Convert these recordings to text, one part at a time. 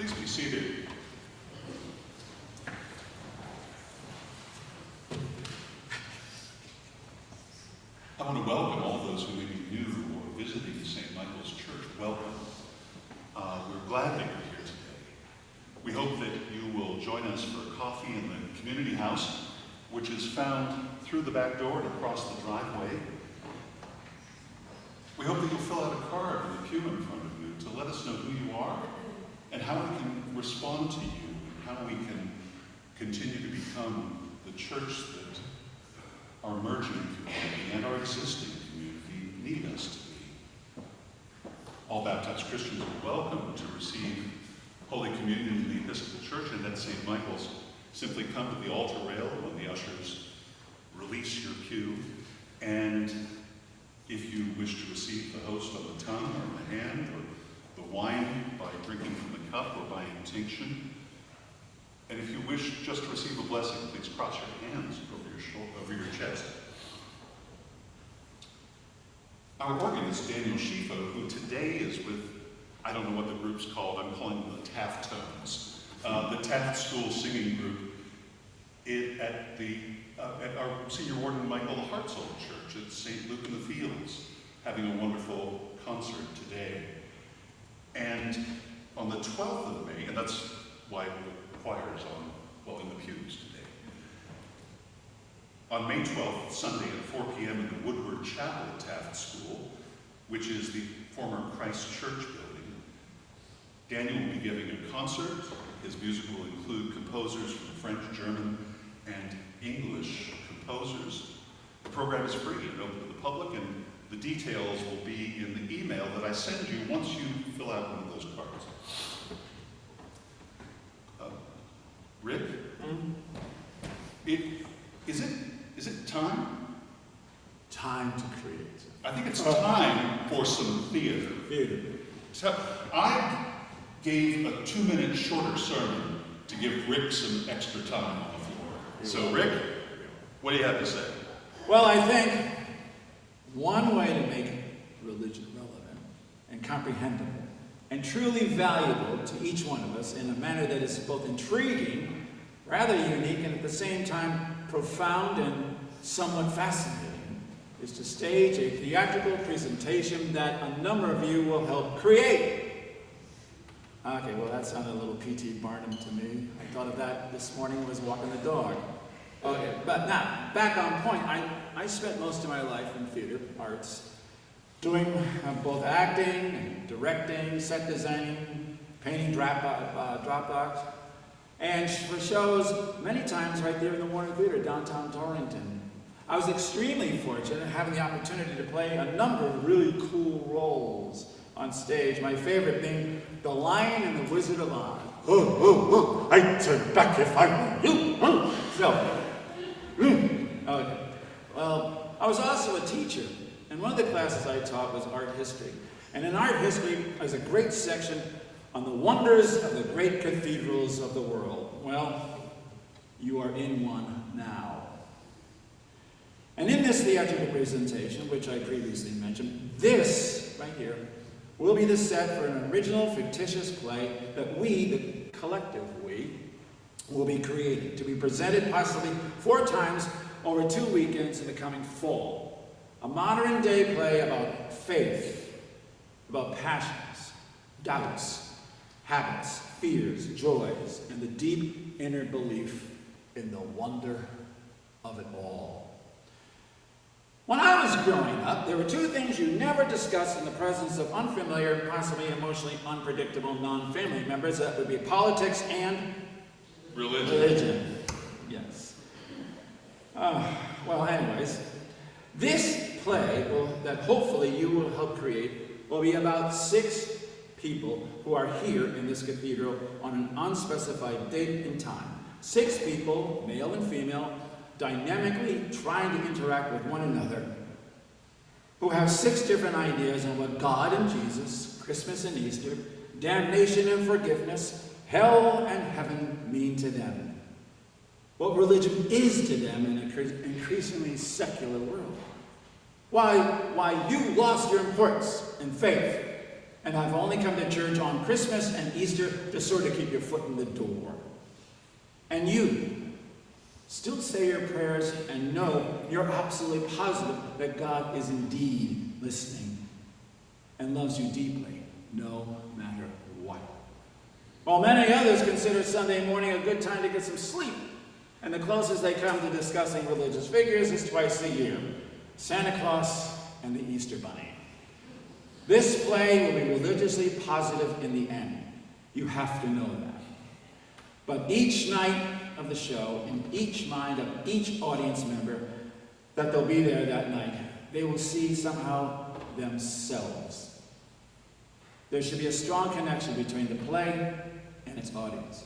Please be seated. I want to welcome all those who may be new or visiting St. Michael's Church. Welcome. We're glad that you're here today. We hope that you will join us for coffee in the community house, which is found through the back door and across the driveway. We hope that you'll fill out a card in the pew in front of you to let us know who you are and how we can respond to you, and how we can continue to become the church that our emerging community and our existing community need us to be. All baptized Christians are welcome to receive Holy Communion in the Episcopal Church and at St. Michael's. Simply come to the altar rail when the ushers release your pew, and if you wish to receive the host on the tongue or the hand, or the wine by drinking from the cup or by intinction, and if you wish just to receive a blessing, please cross your hands over your chest. Our organist, Daniel Schifo, who today is with, I don't know what the group's called, I'm calling them the Taft Tones, the Taft School Singing Group at our senior warden, Michael Hartzell Church at St. Luke in the Fields, having a wonderful concert today. And on the 12th of May, and that's why the choir is in the pews today. On May 12th, Sunday at 4 p.m. in the Woodward Chapel at Taft School, which is the former Christ Church building, Daniel will be giving a concert. His music will include composers from French, German, and English composers. The program is free and open to the public, and the details will be in the email that I send you once you fill out one of those cards. Rick? Is it time? Time to create. I think it's time for some theater. So I gave a 2-minute shorter sermon to give Rick some extra time on the floor. So Rick, what do you have to say? Well, I think one way to make religion relevant and comprehensible and truly valuable to each one of us in a manner that is both intriguing, rather unique, and at the same time profound and somewhat fascinating is to stage a theatrical presentation that a number of you will help create. Okay, well that sounded a little P.T. Barnum to me. I thought of that this morning was walking the dog. Okay, but now, back on point, I spent most of my life in theater arts, doing both acting, and directing, set designing, painting dropbox, and for shows many times right there in the Warner Theater, downtown Torrington. I was extremely fortunate having the opportunity to play a number of really cool roles on stage, my favorite being The Lion and the Wizard of Oz. I'd turn back if I were you. Okay. Well, I was also a teacher, and one of the classes I taught was art history. And in art history, there's a great section on the wonders of the great cathedrals of the world. Well, you are in one now. And in this theatrical presentation, which I previously mentioned, this right here will be the set for an original fictitious play that we, the collective we, will be creating, to be presented possibly 4 times over 2 weekends in the coming fall. A modern day play about faith, about passions, doubts, habits, fears, joys, and the deep inner belief in the wonder of it all. When I was growing up, there were 2 things you never discussed in the presence of unfamiliar, possibly emotionally unpredictable non-family members. That would be politics and religion. Yes. Well, anyways, this play that hopefully you will help create will be about 6 people who are here in this cathedral on an unspecified date and time. 6 people, male and female, dynamically trying to interact with one another, who have 6 different ideas on what God and Jesus, Christmas and Easter, damnation and forgiveness, hell and heaven mean to them. What religion is to them in an increasingly secular world. Why you lost your importance in faith and I've only come to church on Christmas and Easter to sort of keep your foot in the door. And you still say your prayers and know you're absolutely positive that God is indeed listening and loves you deeply, no matter what. While many others consider Sunday morning a good time to get some sleep, and the closest they come to discussing religious figures is twice a year, Santa Claus and the Easter Bunny. This play will be religiously positive in the end. You have to know that. But each night of the show, in each mind of each audience member that they'll be there that night, they will see somehow themselves. There should be a strong connection between the play and its audience.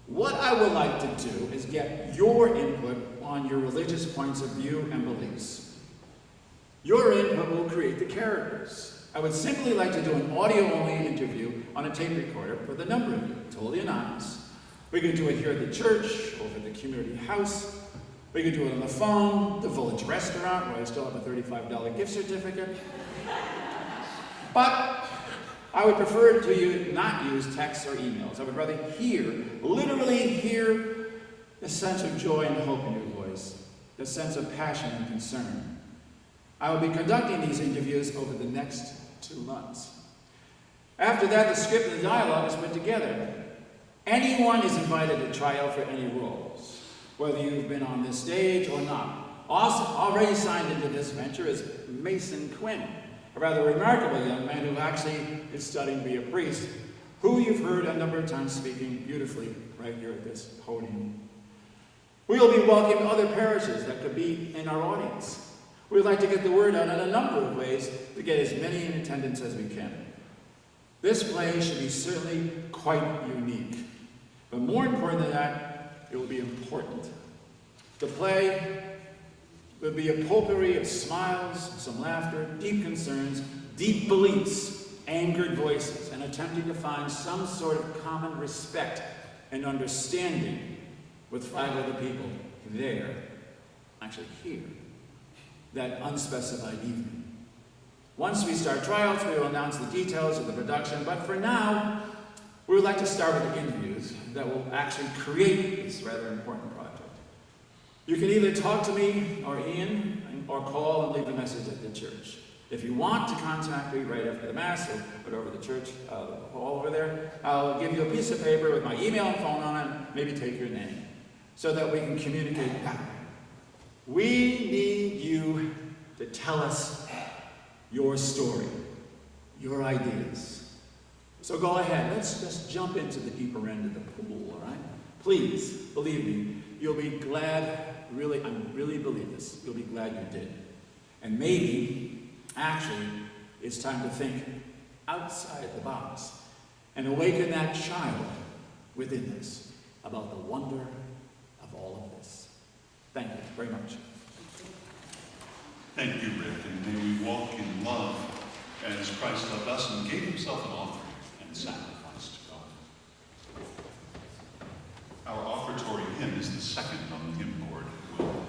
What I would like to do is get your input on your religious points of view and beliefs. Your input will create the characters. I would simply like to do an audio-only interview on a tape recorder with a number of you, totally anonymous. We can do it here at the church, over at the community house. We can do it on the phone, the village restaurant, where I still have a $35 gift certificate. But I would prefer to you not use texts or emails. I would rather literally hear the sense of joy and hope in your voice, the sense of passion and concern. I will be conducting these interviews over the next 2 months. After that, the script and the dialogue is put together. Anyone is invited to try out for any roles, whether you've been on this stage or not. Also, already signed into this venture is Mason Quinn, a rather remarkable young man who actually is studying to be a priest, who you've heard a number of times speaking beautifully right here at this podium. We will be welcoming other parishes that could be in our audience. We would like to get the word out in a number of ways to get as many in attendance as we can. This play should be certainly quite unique, but more important than that, it will be important. The play will be a potpourri of smiles, some laughter, deep concerns, deep beliefs, angered voices, and attempting to find some sort of common respect and understanding with 5 other people there, actually here, that unspecified evening. Once we start trials, we will announce the details of the production, but for now, we would like to start with the interviews that will actually create this rather important project. You can either talk to me or Ian, or call and leave a message at the church. If you want to contact me right after the Mass or whatever the church hall over there, I'll give you a piece of paper with my email and phone on it, maybe take your name, so that we can communicate that way. We need you to tell us your story, your ideas. So go ahead, let's just jump into the deeper end of the pool, all right? Please, believe me, you'll be glad, I really believe this, you'll be glad you did. And maybe, actually, it's time to think outside the box and awaken that child within us about the wonder of all of this. Thank you very much. Thank you, Rick, and may we walk in love as Christ loved us and gave himself an offering and sacrifice to God. Our offertory hymn is the second on the hymn board. We'll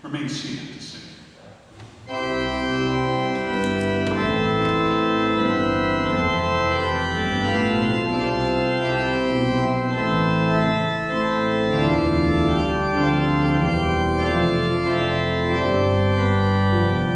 remain seated.